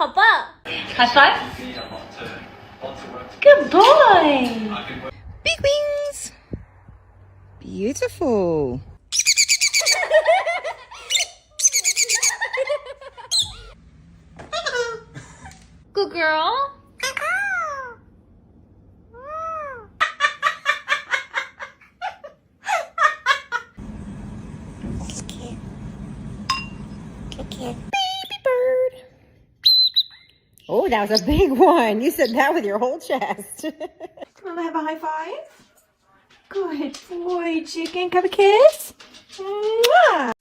High five. Good boy. Big wings. Beautiful. Good girl. Baby bird. Oh, that was a big one. You said that with your whole chest. Come on, have a high five. Good boy, chicken. Have a kiss. Mwah.